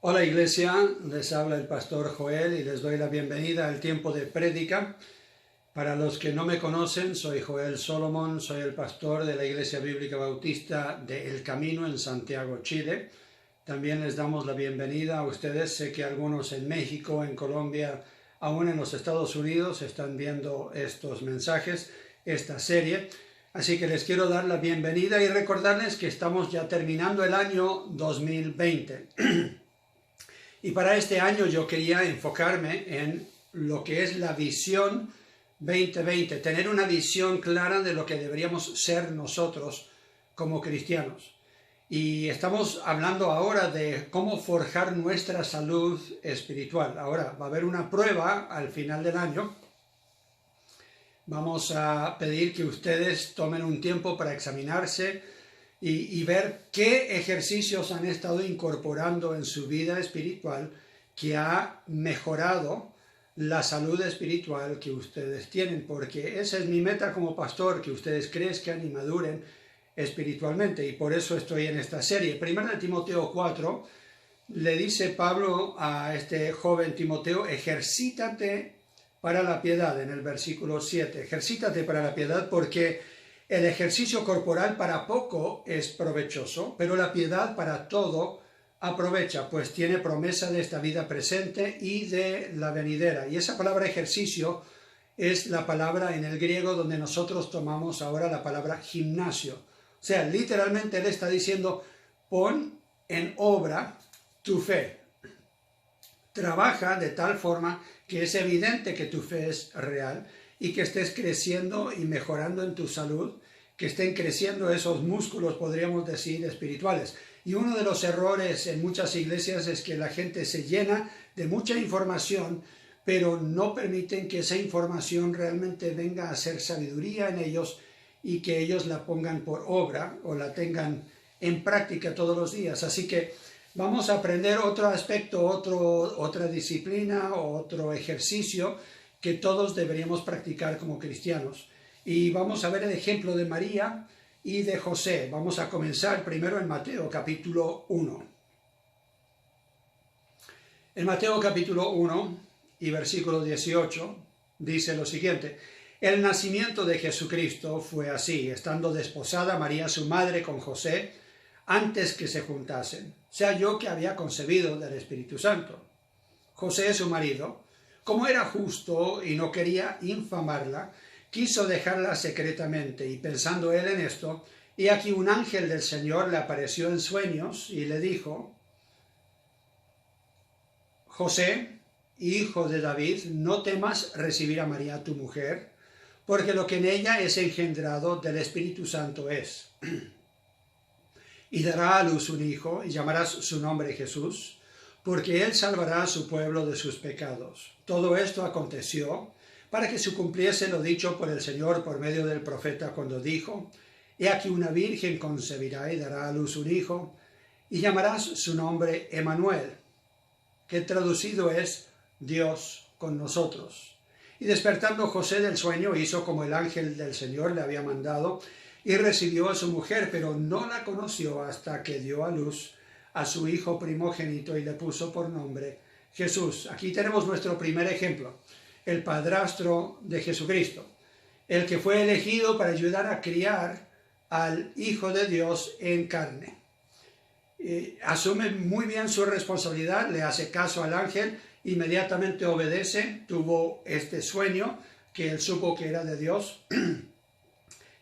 Hola Iglesia, les habla el pastor Joel y les doy la bienvenida al tiempo de prédica. Para los que no me conocen, soy Joel Solomon, soy el pastor de la Iglesia Bíblica Bautista de El Camino en Santiago, Chile. También les damos la bienvenida a ustedes. Sé que algunos en México, en Colombia, aún en los Estados Unidos están viendo estos mensajes, esta serie. Así que les quiero dar la bienvenida y recordarles que estamos ya terminando el año 2020. Y para este año yo quería enfocarme en lo que es la visión 2020, tener una visión clara de lo que deberíamos ser nosotros como cristianos. Y estamos hablando ahora de cómo forjar nuestra salud espiritual. Ahora va a haber una prueba al final del año. Vamos a pedir que ustedes tomen un tiempo para examinarse y ver qué ejercicios han estado incorporando en su vida espiritual que ha mejorado la salud espiritual que ustedes tienen, porque esa es mi meta como pastor, que ustedes crezcan y maduren espiritualmente, y por eso estoy en esta serie. Primero de Timoteo 4, le dice Pablo a este joven Timoteo: ejercítate para la piedad, en el versículo 7, ejercítate para la piedad, porque el ejercicio corporal para poco es provechoso, pero la piedad para todo aprovecha, pues tiene promesa de esta vida presente y de la venidera. Y esa palabra ejercicio es la palabra en el griego donde nosotros tomamos ahora la palabra gimnasio. O sea, literalmente él está diciendo: pon en obra tu fe. Trabaja de tal forma que es evidente que tu fe es real y que estés creciendo y mejorando en tu salud, que estén creciendo esos músculos, podríamos decir, espirituales. Y uno de los errores en muchas iglesias es que la gente se llena de mucha información, pero no permiten que esa información realmente venga a ser sabiduría en ellos y que ellos la pongan por obra o la tengan en práctica todos los días. Así que vamos a aprender otro aspecto, otra disciplina, otro ejercicio que todos deberíamos practicar como cristianos. Y vamos a ver el ejemplo de María y de José. Vamos a comenzar primero en Mateo capítulo 1. En Mateo capítulo 1 y versículo 18 dice lo siguiente: el nacimiento de Jesucristo fue así, estando desposada María su madre con José, antes que se juntasen, sea yo que había concebido del Espíritu Santo. José, su marido, como era justo y no quería infamarla, quiso dejarla secretamente, y pensando él en esto, y aquí un ángel del Señor le apareció en sueños y le dijo: José, hijo de David, no temas recibir a María tu mujer, porque lo que en ella es engendrado del Espíritu Santo es. Y dará a luz un hijo, y llamarás su nombre Jesús, porque él salvará a su pueblo de sus pecados. Todo esto aconteció para que se cumpliese lo dicho por el Señor por medio del profeta, cuando dijo: he aquí una virgen concebirá y dará a luz un hijo, y llamarás su nombre Emmanuel, que traducido es Dios con nosotros. Y despertando José del sueño, hizo como el ángel del Señor le había mandado, y recibió a su mujer, pero no la conoció hasta que dio a luz a su hijo primogénito y le puso por nombre Jesús. Aquí tenemos nuestro primer ejemplo, el padrastro de Jesucristo, el que fue elegido para ayudar a criar al Hijo de Dios en carne. Asume muy bien su responsabilidad, le hace caso al ángel, inmediatamente obedece, tuvo este sueño que él supo que era de Dios,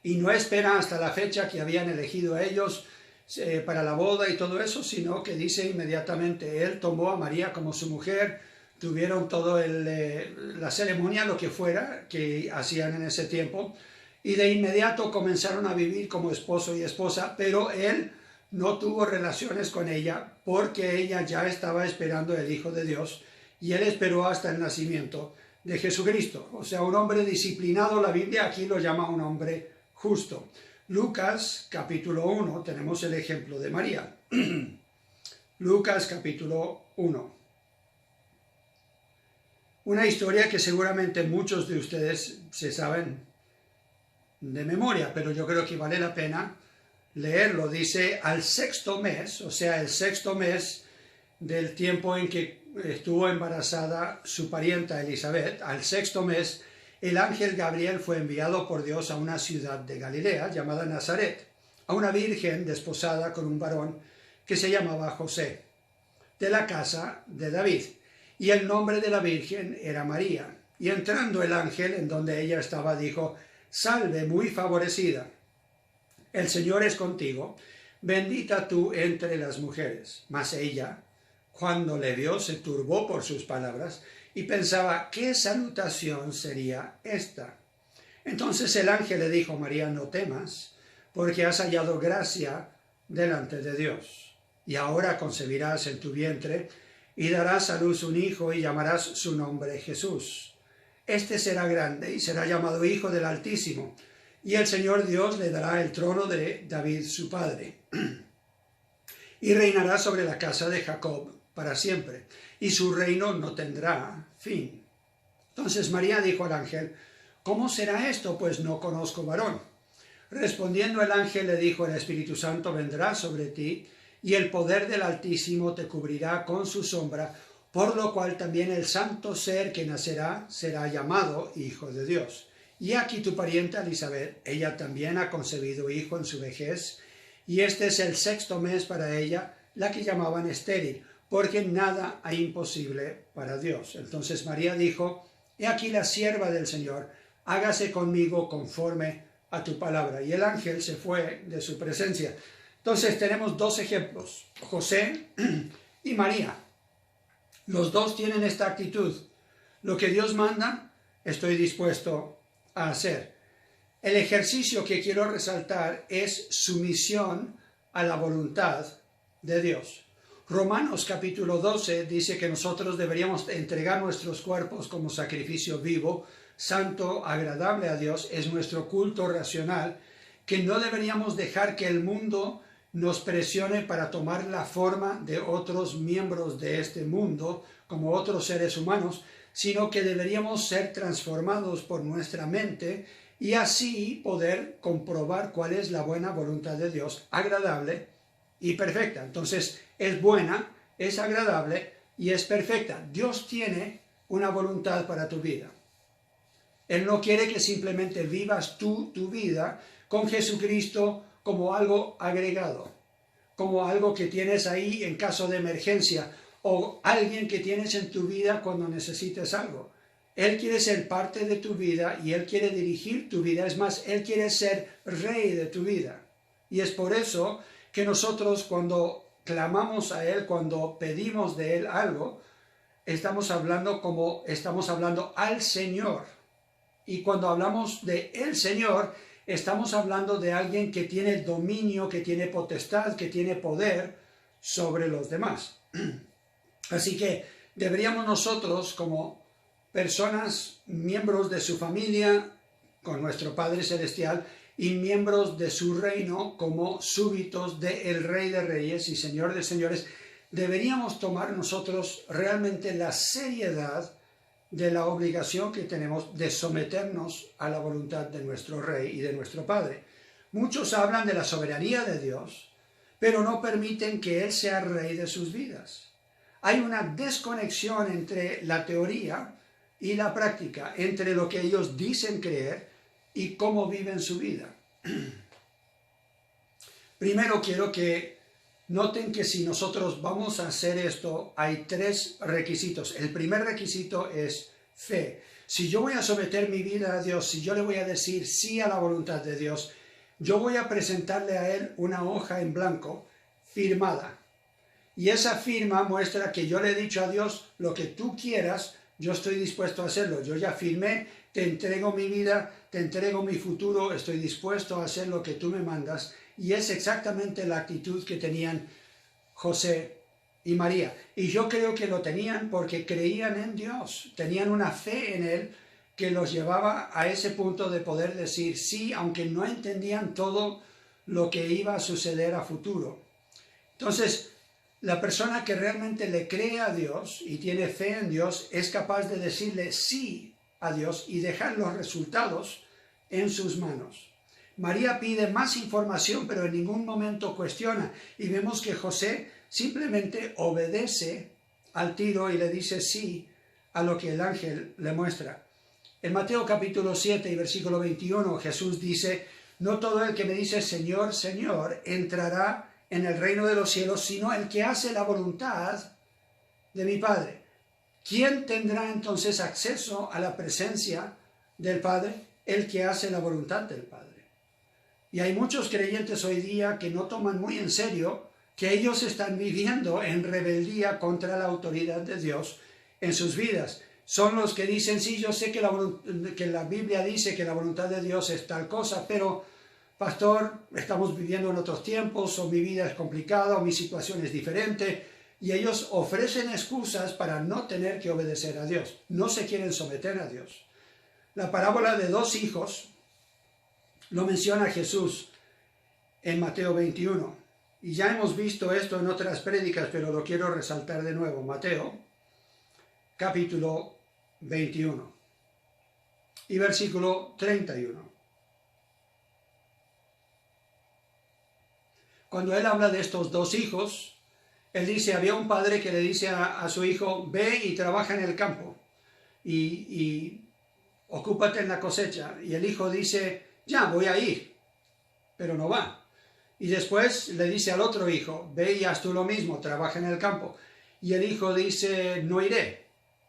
y no espera hasta la fecha que habían elegido a ellos para la boda y todo eso, sino que dice inmediatamente, él tomó a María como su mujer, tuvieron todo la ceremonia, lo que fuera, que hacían en ese tiempo, y de inmediato comenzaron a vivir como esposo y esposa, pero él no tuvo relaciones con ella porque ella ya estaba esperando el Hijo de Dios, y él esperó hasta el nacimiento de Jesucristo. O sea, un hombre disciplinado, la Biblia aquí lo llama un hombre justo. Lucas capítulo 1, tenemos el ejemplo de María. Lucas capítulo 1. Una historia que seguramente muchos de ustedes se saben de memoria, pero yo creo que vale la pena leerlo. Dice: al sexto mes, o sea, el sexto mes del tiempo en que estuvo embarazada su parienta Elizabeth, al 6º mes, el ángel Gabriel fue enviado por Dios a una ciudad de Galilea llamada Nazaret, a una virgen desposada con un varón que se llamaba José, de la casa de David, y el nombre de la virgen era María. Y entrando el ángel en donde ella estaba, dijo: «Salve, muy favorecida, el Señor es contigo, bendita tú entre las mujeres». Mas ella, cuando le vio, se turbó por sus palabras y pensaba: ¿qué salutación sería esta? Entonces el ángel le dijo: «María, no temas, porque has hallado gracia delante de Dios. Y ahora concebirás en tu vientre y darás a luz un hijo y llamarás su nombre Jesús. Este será grande y será llamado Hijo del Altísimo, y el Señor Dios le dará el trono de David su padre, y reinará sobre la casa de Jacob para siempre, y su reino no tendrá fin». Entonces María dijo al ángel: «¿Cómo será esto? Pues no conozco varón». Respondiendo el ángel le dijo: «El Espíritu Santo vendrá sobre ti, y el poder del Altísimo te cubrirá con su sombra, por lo cual también el santo ser que nacerá será llamado Hijo de Dios. Y aquí tu parienta Elizabeth, ella también ha concebido hijo en su vejez, y este es el 6º mes para ella, la que llamaban estéril, porque nada hay imposible para Dios». Entonces María dijo: «He aquí la sierva del Señor, hágase conmigo conforme a tu palabra». Y el ángel se fue de su presencia. Entonces tenemos dos ejemplos, José y María. Los dos tienen esta actitud: lo que Dios manda, estoy dispuesto a hacer. El ejercicio que quiero resaltar es sumisión a la voluntad de Dios. Romanos capítulo 12 dice que nosotros deberíamos entregar nuestros cuerpos como sacrificio vivo, santo, agradable a Dios, es nuestro culto racional, que no deberíamos dejar que el mundo nos presione para tomar la forma de otros miembros de este mundo, como otros seres humanos, sino que deberíamos ser transformados por nuestra mente y así poder comprobar cuál es la buena voluntad de Dios, agradable y perfecta. Entonces, es buena, es agradable y es perfecta. Dios tiene una voluntad para tu vida. Él no quiere que simplemente vivas tú tu vida con Jesucristo como algo agregado, como algo que tienes ahí en caso de emergencia, o alguien que tienes en tu vida cuando necesites algo. Él quiere ser parte de tu vida y Él quiere dirigir tu vida. Es más, Él quiere ser rey de tu vida. Y es por eso que nosotros, cuando clamamos a Él, cuando pedimos de Él algo, estamos hablando al Señor. Y cuando hablamos de el Señor, estamos hablando de alguien que tiene dominio, que tiene potestad, que tiene poder sobre los demás. Así que deberíamos nosotros, como personas, miembros de su familia, con nuestro Padre Celestial, y miembros de su reino, como súbditos del Rey de Reyes y Señor de Señores, deberíamos tomar nosotros realmente la seriedad de la obligación que tenemos de someternos a la voluntad de nuestro Rey y de nuestro Padre. Muchos hablan de la soberanía de Dios, pero no permiten que Él sea Rey de sus vidas. Hay una desconexión entre la teoría y la práctica, entre lo que ellos dicen creer y cómo viven su vida. Primero quiero que noten que si nosotros vamos a hacer esto, hay 3 requisitos. El primer requisito es fe. Si yo voy a someter mi vida a Dios, si yo le voy a decir sí a la voluntad de Dios, yo voy a presentarle a Él una hoja en blanco firmada. Y esa firma muestra que yo le he dicho a Dios: lo que tú quieras, yo estoy dispuesto a hacerlo. Yo ya firmé, te entrego mi vida, te entrego mi futuro, estoy dispuesto a hacer lo que tú me mandas. Y es exactamente la actitud que tenían José y María. Y yo creo que lo tenían porque creían en Dios, tenían una fe en Él que los llevaba a ese punto de poder decir sí, aunque no entendían todo lo que iba a suceder a futuro. Entonces, la persona que realmente le cree a Dios y tiene fe en Dios es capaz de decirle sí a Dios y dejar los resultados en sus manos. María pide más información, pero en ningún momento cuestiona. Y vemos que José simplemente obedece al tiro y le dice sí a lo que el ángel le muestra. En Mateo capítulo 7 y versículo 21 Jesús dice: no todo el que me dice Señor, Señor, entrará en el reino de los cielos, sino el que hace la voluntad de mi Padre. ¿Quién tendrá entonces acceso a la presencia del Padre? El que hace la voluntad del Padre. Y hay muchos creyentes hoy día que no toman muy en serio que ellos están viviendo en rebeldía contra la autoridad de Dios en sus vidas. Son los que dicen: sí, yo sé que la Biblia dice que la voluntad de Dios es tal cosa, pero pastor, estamos viviendo en otros tiempos, o mi vida es complicada, o mi situación es diferente, y ellos ofrecen excusas para no tener que obedecer a Dios. No se quieren someter a Dios. La parábola de dos hijos lo menciona Jesús en Mateo 21. Y ya hemos visto esto en otras prédicas, pero lo quiero resaltar de nuevo. Mateo, capítulo 21 y versículo 31. Cuando él habla de estos dos hijos, él dice: había un padre que le dice a su hijo: ve y trabaja en el campo y ocúpate en la cosecha. Y el hijo dice: ya, voy a ir, pero no va. Y después le dice al otro hijo: ve y haz tú lo mismo, trabaja en el campo. Y el hijo dice: no iré,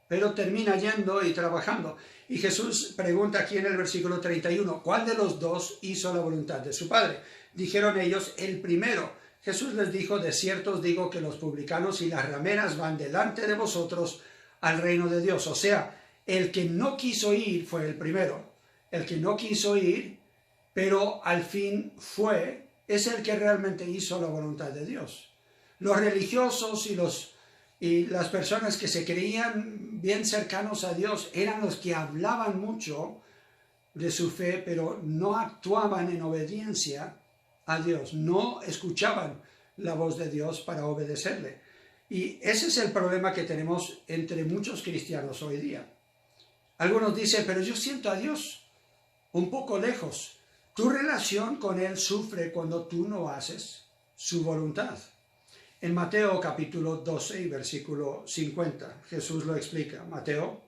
pero termina yendo y trabajando. Y Jesús pregunta aquí en el versículo 31, ¿cuál de los dos hizo la voluntad de su padre? Dijeron ellos: el primero. Jesús les dijo: de cierto os digo que los publicanos y las rameras van delante de vosotros al reino de Dios. O sea, el que no quiso ir fue el primero. El que no quiso ir, pero al fin fue, es el que realmente hizo la voluntad de Dios. Los religiosos y las personas que se creían bien cercanos a Dios eran los que hablaban mucho de su fe, pero no actuaban en obediencia a Dios, no escuchaban la voz de Dios para obedecerle. Y ese es el problema que tenemos entre muchos cristianos hoy día. Algunos dicen: pero yo siento a Dios un poco lejos. Tu relación con Él sufre cuando tú no haces su voluntad. En Mateo capítulo 12 y versículo 50, Jesús lo explica. Mateo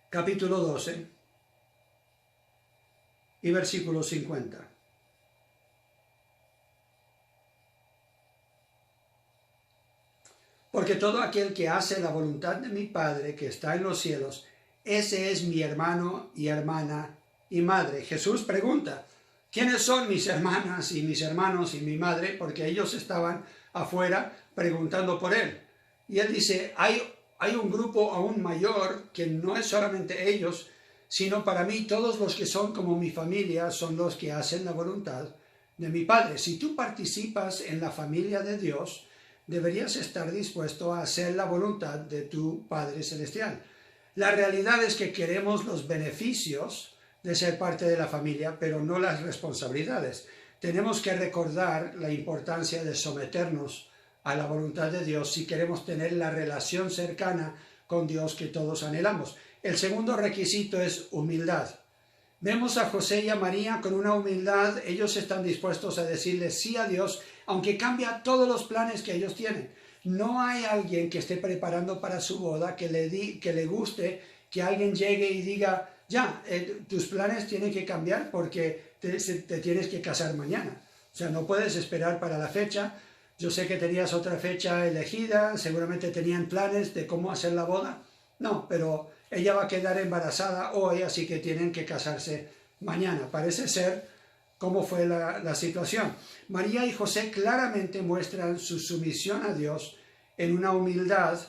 capítulo 12 y versículo 50. Porque todo aquel que hace la voluntad de mi Padre que está en los cielos, ese es mi hermano y hermana y madre. Jesús pregunta: ¿quiénes son mis hermanas y mis hermanos y mi madre? Porque ellos estaban afuera preguntando por él. Y él dice: hay un grupo aún mayor que no es solamente ellos, sino para mí todos los que son como mi familia son los que hacen la voluntad de mi Padre. Si tú participas en la familia de Dios, deberías estar dispuesto a hacer la voluntad de tu Padre Celestial. La realidad es que queremos los beneficios de ser parte de la familia, pero no las responsabilidades. Tenemos que recordar la importancia de someternos a la voluntad de Dios si queremos tener la relación cercana con Dios que todos anhelamos. El segundo requisito es humildad. Vemos a José y a María con una humildad. Ellos están dispuestos a decirle sí a Dios, aunque cambia todos los planes que ellos tienen. No hay alguien que esté preparando para su boda que le guste que alguien llegue y diga: ya, tus planes tienen que cambiar porque te tienes que casar mañana. O sea, no puedes esperar para la fecha. Yo sé que tenías otra fecha elegida, seguramente tenían planes de cómo hacer la boda. No, pero ella va a quedar embarazada hoy, así que tienen que casarse mañana. Parece ser cómo fue la situación. María y José claramente muestran su sumisión a Dios en una humildad.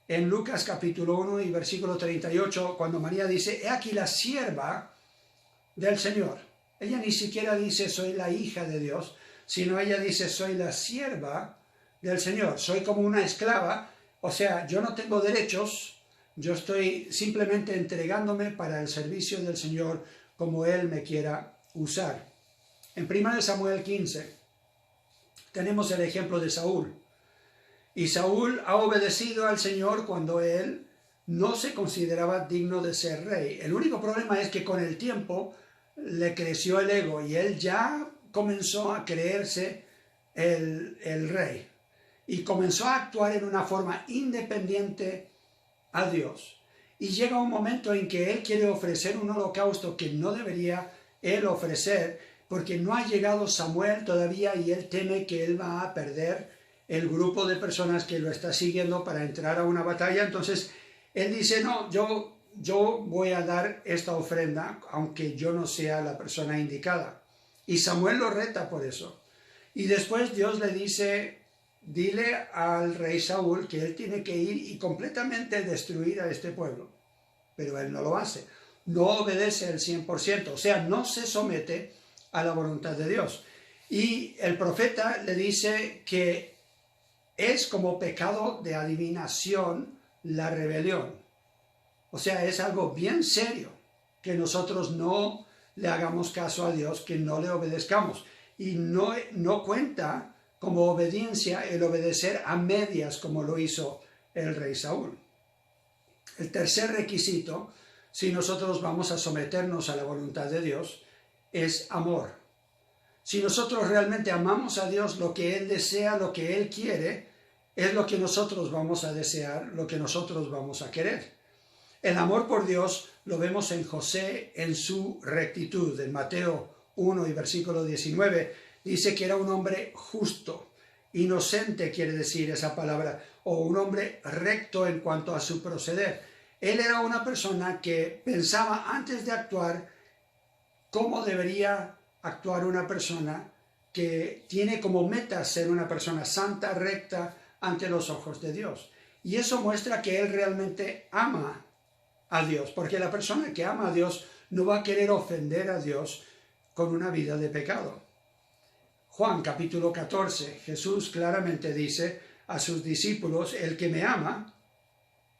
En Lucas capítulo 1 y versículo 38, cuando María dice: he aquí la sierva del Señor. Ella ni siquiera dice: soy la hija de Dios, sino ella dice: soy la sierva del Señor. Soy como una esclava, o sea, yo no tengo derechos, yo estoy simplemente entregándome para el servicio del Señor como Él me quiera usar. En 1 Samuel 15 tenemos el ejemplo de Saúl. Y Saúl ha obedecido al Señor cuando él no se consideraba digno de ser rey. El único problema es que con el tiempo le creció el ego y él ya comenzó a creerse el rey y comenzó a actuar en una forma independiente a Dios. Y llega un momento en que él quiere ofrecer un holocausto que no debería él ofrecer, porque no ha llegado Samuel todavía y él teme que él va a perder el grupo de personas que lo está siguiendo para entrar a una batalla. Entonces él dice, no, yo voy a dar esta ofrenda aunque yo no sea la persona indicada. Y Samuel lo reta por eso. Y después Dios le dice, dile al rey Saúl que él tiene que ir y completamente destruir a este pueblo. Pero él no lo hace. No obedece al 100%. O sea, no se somete a la voluntad de Dios. Y el profeta le dice que es como pecado de adivinación la rebelión. O sea, es algo bien serio que nosotros no le hagamos caso a Dios, que no le obedezcamos. Y no cuenta como obediencia el obedecer a medias como lo hizo el rey Saúl. El tercer requisito, si nosotros vamos a someternos a la voluntad de Dios, es amor. Si nosotros realmente amamos a Dios, lo que Él desea, lo que Él quiere, es lo que nosotros vamos a desear, lo que nosotros vamos a querer. El amor por Dios lo vemos en José en su rectitud. En Mateo 1 y versículo 19 dice que era un hombre justo, inocente quiere decir esa palabra, o un hombre recto en cuanto a su proceder. Él era una persona que pensaba antes de actuar cómo debería actuar una persona que tiene como meta ser una persona santa, recta, ante los ojos de Dios. Y eso muestra que él realmente ama a Dios, porque la persona que ama a Dios no va a querer ofender a Dios con una vida de pecado. Juan capítulo 14, Jesús claramente dice a sus discípulos, el que me ama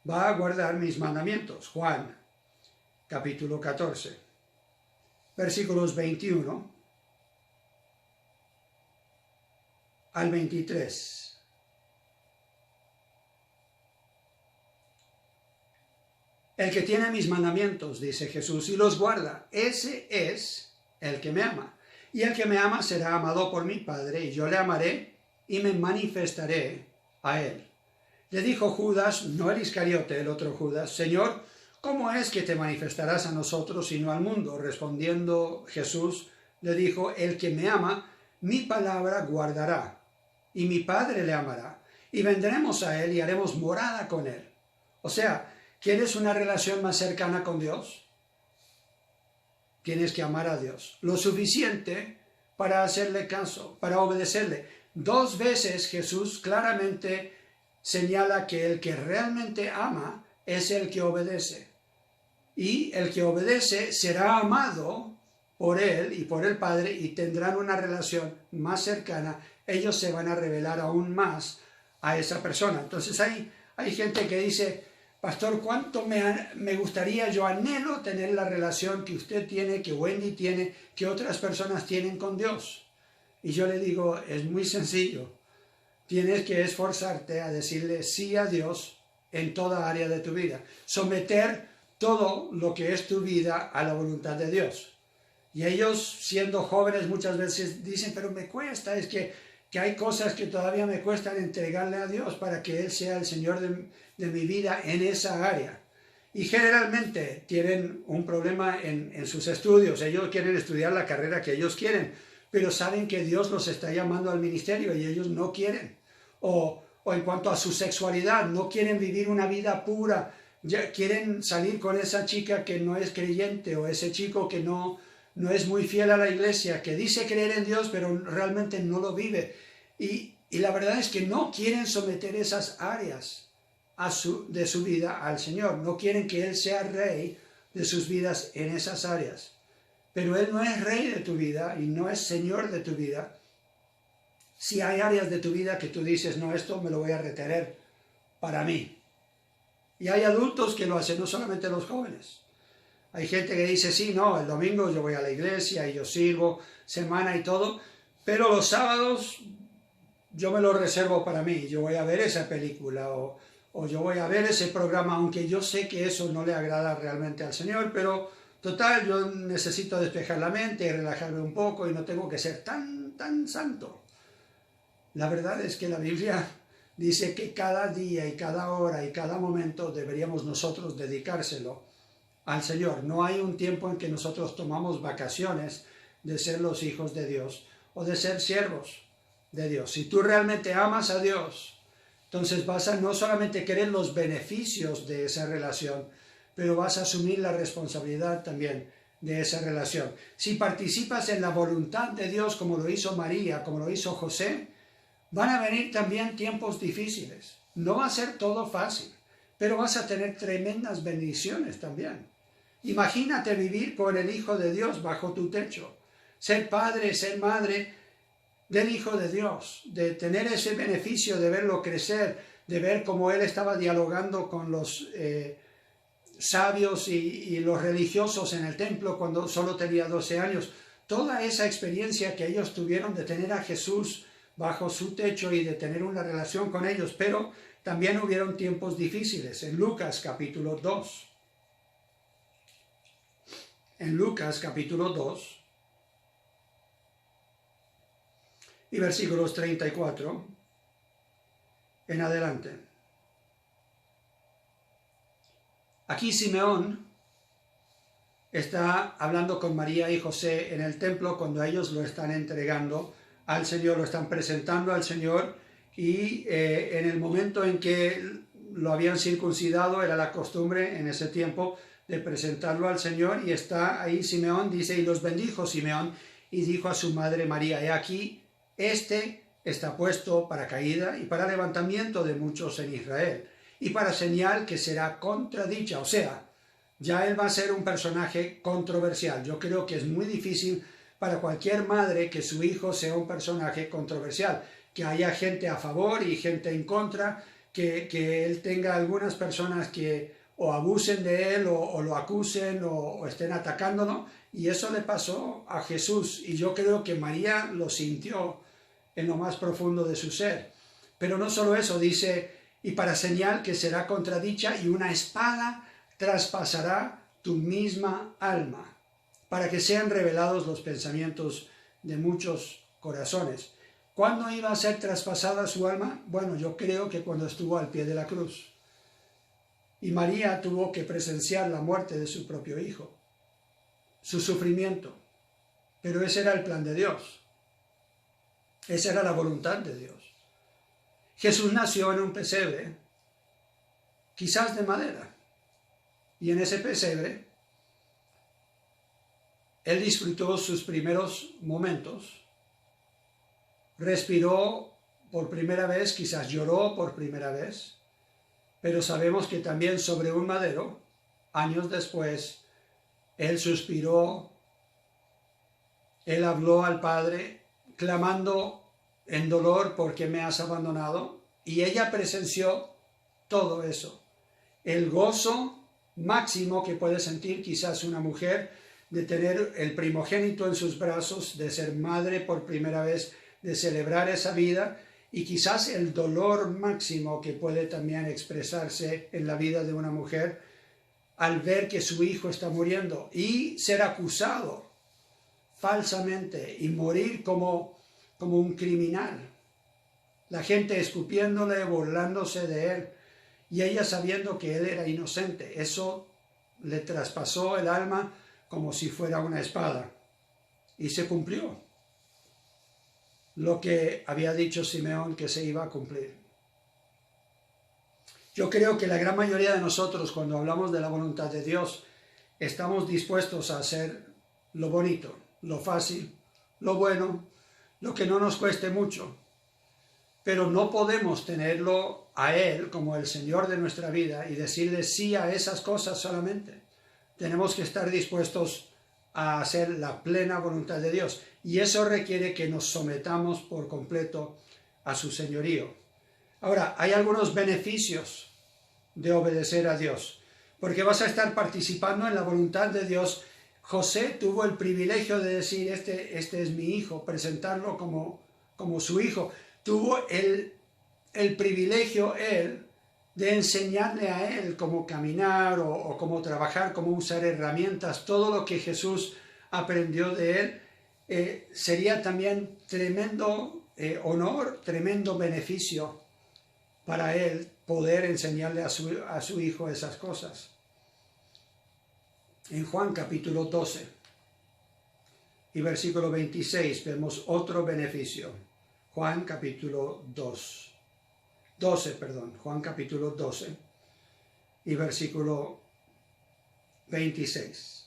va a guardar mis mandamientos. Juan capítulo 14, versículos 21 al 23. El que tiene mis mandamientos, dice Jesús, y los guarda, ese es el que me ama. Y el que me ama será amado por mi Padre, y yo le amaré y me manifestaré a él. Le dijo Judas, no el Iscariote, el otro Judas, Señor, ¿cómo es que te manifestarás a nosotros y no al mundo? Respondiendo Jesús, le dijo, el que me ama, mi palabra guardará, y mi Padre le amará, y vendremos a él y haremos morada con él. O sea, ¿quieres una relación más cercana con Dios? Tienes que amar a Dios lo suficiente para hacerle caso, para obedecerle. 2 veces Jesús claramente señala que el que realmente ama es el que obedece. Y el que obedece será amado por él y por el Padre y tendrán una relación más cercana. Ellos se van a revelar aún más a esa persona. Entonces hay gente que dice, pastor, ¿cuánto me gustaría, yo anhelo tener la relación que usted tiene, que Wendy tiene, que otras personas tienen con Dios? Y yo le digo, es muy sencillo. Tienes que esforzarte a decirle sí a Dios en toda área de tu vida. Someter todo lo que es tu vida a la voluntad de Dios. Y ellos, siendo jóvenes, muchas veces dicen, pero me cuesta, es que hay cosas que todavía me cuestan entregarle a Dios para que Él sea el Señor de mi vida en esa área. Y generalmente tienen un problema en sus estudios. Ellos quieren estudiar la carrera que ellos quieren, pero saben que Dios los está llamando al ministerio y ellos no quieren. O en cuanto a su sexualidad, no quieren vivir una vida pura, ya quieren salir con esa chica que no es creyente o ese chico que no es muy fiel a la iglesia, que dice creer en Dios, pero realmente no lo vive. Y la verdad es que no quieren someter esas áreas de su vida al Señor. No quieren que Él sea rey de sus vidas en esas áreas. Pero Él no es rey de tu vida y no es Señor de tu vida. Si hay áreas de tu vida que tú dices, no, esto me lo voy a retener para mí. Y hay adultos que lo hacen, no solamente los jóvenes. Hay gente que dice, sí, no, el domingo yo voy a la iglesia y yo sirvo, semana y todo, pero los sábados yo me lo reservo para mí. Yo voy a ver esa película o yo voy a ver ese programa, aunque yo sé que eso no le agrada realmente al Señor, pero total, yo necesito despejar la mente y relajarme un poco y no tengo que ser tan santo. La verdad es que la Biblia dice que cada día y cada hora y cada momento deberíamos nosotros dedicárselo al Señor. No hay un tiempo en que nosotros tomamos vacaciones de ser los hijos de Dios o de ser siervos de Dios. Si tú realmente amas a Dios, entonces vas a no solamente querer los beneficios de esa relación, pero vas a asumir la responsabilidad también de esa relación. Si participas en la voluntad de Dios como lo hizo María, como lo hizo José, van a venir también tiempos difíciles. No va a ser todo fácil, pero vas a tener tremendas bendiciones también. Imagínate vivir con el Hijo de Dios bajo tu techo, ser padre, ser madre del Hijo de Dios, de tener ese beneficio de verlo crecer, de ver cómo él estaba dialogando con los sabios y los religiosos en el templo cuando solo tenía 12 años. Toda esa experiencia que ellos tuvieron de tener a Jesús bajo su techo y de tener una relación con ellos, pero también hubieron tiempos difíciles. En Lucas capítulo 2. En Lucas capítulo 2 y versículos 34 en adelante. Aquí Simeón está hablando con María y José en el templo cuando ellos lo están entregando al Señor, lo están presentando al Señor, y en el momento en que lo habían circuncidado, era la costumbre en ese tiempo de presentarlo al Señor, y está ahí Simeón, dice, y los bendijo Simeón, y dijo a su madre María, he aquí, este está puesto para caída y para levantamiento de muchos en Israel, y para señal que será contradicha, o sea, ya él va a ser un personaje controversial. Yo creo que es muy difícil para cualquier madre que su hijo sea un personaje controversial, que haya gente a favor y gente en contra, que él tenga algunas personas que o abusen de él o lo acusen o estén atacándolo, y eso le pasó a Jesús, y yo creo que María lo sintió en lo más profundo de su ser. Pero no solo eso, dice, y para señal que será contradicha, y una espada traspasará tu misma alma, para que sean revelados los pensamientos de muchos corazones. ¿Cuándo iba a ser traspasada su alma? Bueno, yo creo que cuando estuvo al pie de la cruz. Y María tuvo que presenciar la muerte de su propio hijo, su sufrimiento. Pero ese era el plan de Dios. Esa era la voluntad de Dios. Jesús nació en un pesebre, quizás de madera. Y en ese pesebre, él disfrutó sus primeros momentos, respiró por primera vez, quizás lloró por primera vez, pero sabemos que también sobre un madero, años después, él suspiró, él habló al Padre, clamando en dolor, ¿por qué me has abandonado? Y ella presenció todo eso, el gozo máximo que puede sentir quizás una mujer de tener el primogénito en sus brazos, de ser madre por primera vez, de celebrar esa vida, y quizás el dolor máximo que puede también expresarse en la vida de una mujer al ver que su hijo está muriendo y ser acusado falsamente y morir como un criminal. La gente escupiéndole, burlándose de él, y ella sabiendo que él era inocente. Eso le traspasó el alma como si fuera una espada. Y se cumplió lo que había dicho Simeón que se iba a cumplir. Yo creo que la gran mayoría de nosotros, cuando hablamos de la voluntad de Dios, estamos dispuestos a hacer lo bonito, lo fácil, lo bueno, lo que no nos cueste mucho. Pero no podemos tenerlo a Él como el Señor de nuestra vida y decirle sí a esas cosas solamente. Tenemos que estar dispuestos a hacer la plena voluntad de Dios. Y eso requiere que nos sometamos por completo a su señorío. Ahora, hay algunos beneficios de obedecer a Dios, porque vas a estar participando en la voluntad de Dios. José tuvo el privilegio de decir, este es mi hijo, presentarlo como su hijo. Tuvo el privilegio él de enseñarle a él cómo caminar o cómo trabajar, cómo usar herramientas. Todo lo que Jesús aprendió de él sería también tremendo honor, tremendo beneficio para él poder enseñarle a su hijo esas cosas. En Juan capítulo 12 y versículo 26 vemos otro beneficio. Juan capítulo 12, Juan capítulo 12 y versículo 26.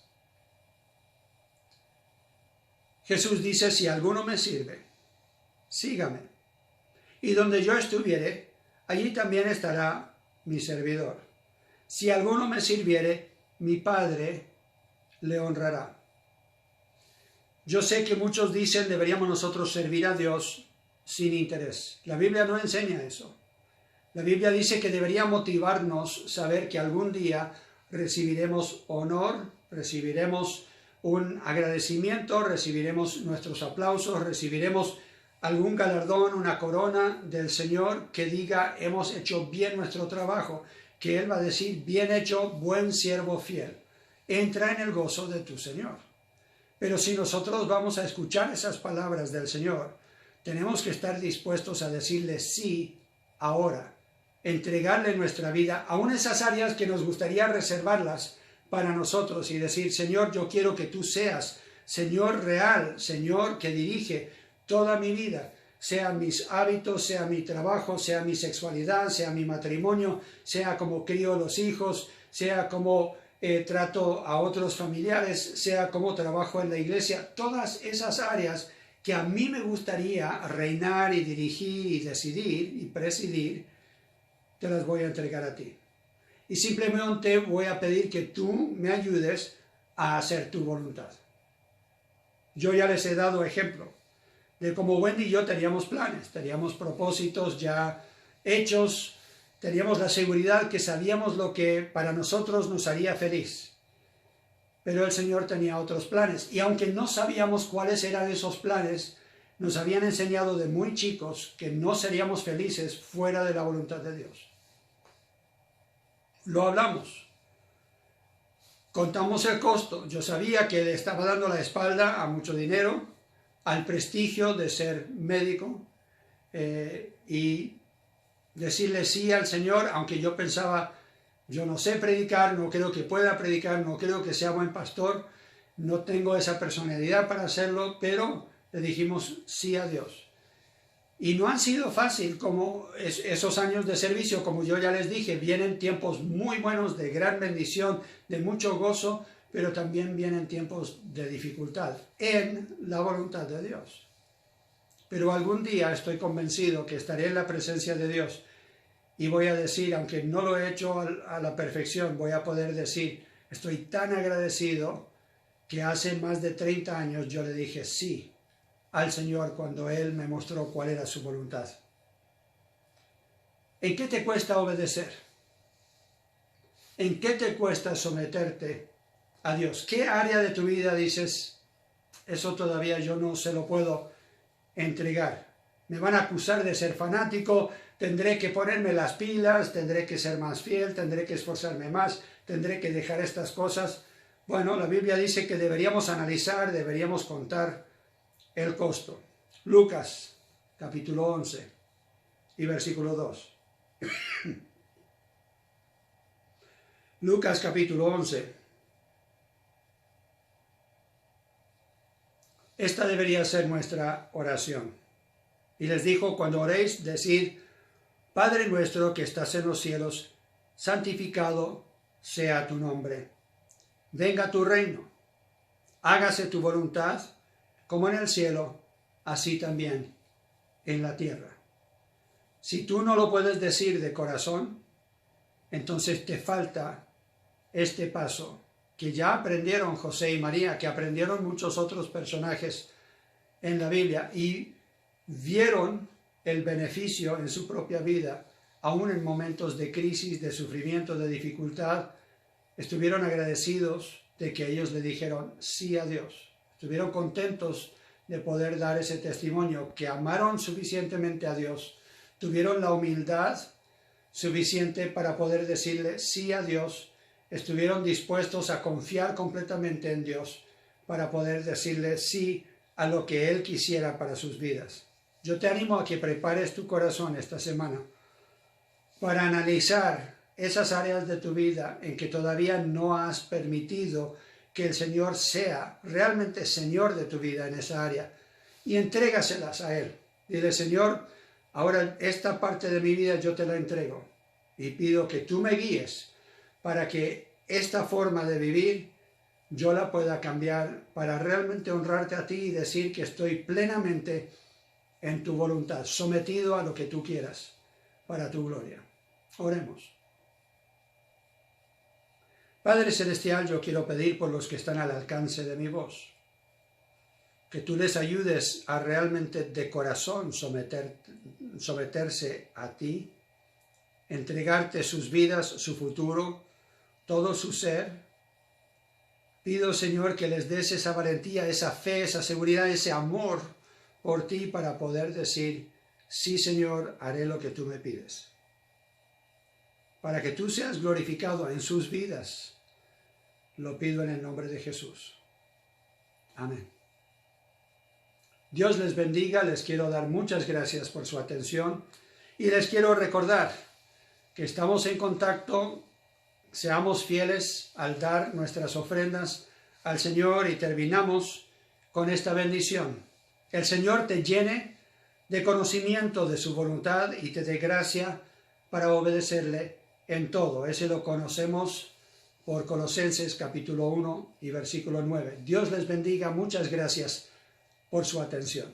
Jesús dice, si alguno me sirve, sígame. Y donde yo estuviere, allí también estará mi servidor. Si alguno me sirviere, mi Padre le honrará. Yo sé que muchos dicen, deberíamos nosotros servir a Dios sin interés. La Biblia no enseña eso. La Biblia dice que debería motivarnos saber que algún día recibiremos honor, recibiremos un agradecimiento, recibiremos nuestros aplausos, recibiremos algún galardón, una corona del Señor que diga, hemos hecho bien nuestro trabajo, que Él va a decir, bien hecho, buen siervo fiel, entra en el gozo de tu Señor. Pero si nosotros vamos a escuchar esas palabras del Señor, tenemos que estar dispuestos a decirle sí ahora, entregarle nuestra vida, aun esas áreas que nos gustaría reservarlas para nosotros y decir, Señor, yo quiero que tú seas Señor real, Señor que dirige toda mi vida, sea mis hábitos, sea mi trabajo, sea mi sexualidad, sea mi matrimonio, sea como crío los hijos, sea como trato a otros familiares, sea como trabajo en la iglesia, todas esas áreas que a mí me gustaría reinar y dirigir y decidir y presidir, te las voy a entregar a ti. Y simplemente voy a pedir que tú me ayudes a hacer tu voluntad. Yo ya les he dado ejemplo de cómo Wendy y yo teníamos planes, teníamos propósitos ya hechos, teníamos la seguridad que sabíamos lo que para nosotros nos haría feliz. Pero el Señor tenía otros planes. Y aunque no sabíamos cuáles eran esos planes, nos habían enseñado de muy chicos que no seríamos felices fuera de la voluntad de Dios. Lo hablamos. Contamos el costo. Yo sabía que le estaba dando la espalda a mucho dinero, al prestigio de ser médico y decirle sí al Señor, aunque yo pensaba, yo no sé predicar, no creo que pueda predicar, no creo que sea buen pastor, no tengo esa personalidad para hacerlo, pero le dijimos sí a Dios. Y no han sido fácil como esos años de servicio, como yo ya les dije, vienen tiempos muy buenos de gran bendición, de mucho gozo, pero también vienen tiempos de dificultad en la voluntad de Dios. Pero algún día estoy convencido que estaré en la presencia de Dios y voy a decir, aunque no lo he hecho a la perfección, voy a poder decir, estoy tan agradecido que hace más de 30 años yo le dije sí al Señor cuando Él me mostró cuál era su voluntad. ¿En qué te cuesta obedecer? ¿En qué te cuesta someterte a Dios? ¿Qué área de tu vida dices, eso todavía yo no se lo puedo entregar? Me van a acusar de ser fanático, tendré que ponerme las pilas, tendré que ser más fiel, tendré que esforzarme más, tendré que dejar estas cosas. Bueno, la Biblia dice que deberíamos analizar, deberíamos contar el costo. Lucas, capítulo 11 y versículo 2. Lucas, capítulo 11. Esta debería ser nuestra oración. Y les dijo, cuando oréis, decid, Padre nuestro que estás en los cielos, santificado sea tu nombre. Venga tu reino. Hágase tu voluntad, como en el cielo, así también en la tierra. Si tú no lo puedes decir de corazón, entonces te falta este paso que ya aprendieron José y María, que aprendieron muchos otros personajes en la Biblia y vieron el beneficio en su propia vida, aún en momentos de crisis, de sufrimiento, de dificultad, estuvieron agradecidos de que ellos le dijeron sí a Dios. Estuvieron contentos de poder dar ese testimonio, que amaron suficientemente a Dios, tuvieron la humildad suficiente para poder decirle sí a Dios, estuvieron dispuestos a confiar completamente en Dios para poder decirle sí a lo que Él quisiera para sus vidas. Yo te animo a que prepares tu corazón esta semana para analizar esas áreas de tu vida en que todavía no has permitido que el Señor sea realmente Señor de tu vida en esa área, y entrégaselas a Él. Dile: Señor, ahora esta parte de mi vida yo te la entrego y pido que tú me guíes para que esta forma de vivir yo la pueda cambiar para realmente honrarte a ti y decir que estoy plenamente en tu voluntad, sometido a lo que tú quieras para tu gloria. Oremos. Padre Celestial, yo quiero pedir por los que están al alcance de mi voz, que tú les ayudes a realmente de corazón someterse a ti, entregarte sus vidas, su futuro, todo su ser. Pido, Señor, que les des esa valentía, esa fe, esa seguridad, ese amor por ti para poder decir: sí, Señor, haré lo que tú me pides. Para que tú seas glorificado en sus vidas, lo pido en el nombre de Jesús. Amén. Dios les bendiga, les quiero dar muchas gracias por su atención y les quiero recordar que estamos en contacto. Seamos fieles al dar nuestras ofrendas al Señor y terminamos con esta bendición. El Señor te llene de conocimiento de su voluntad y te dé gracia para obedecerle en todo. Ese lo conocemos por Colosenses capítulo 1 y versículo 9. Dios les bendiga. Muchas gracias por su atención.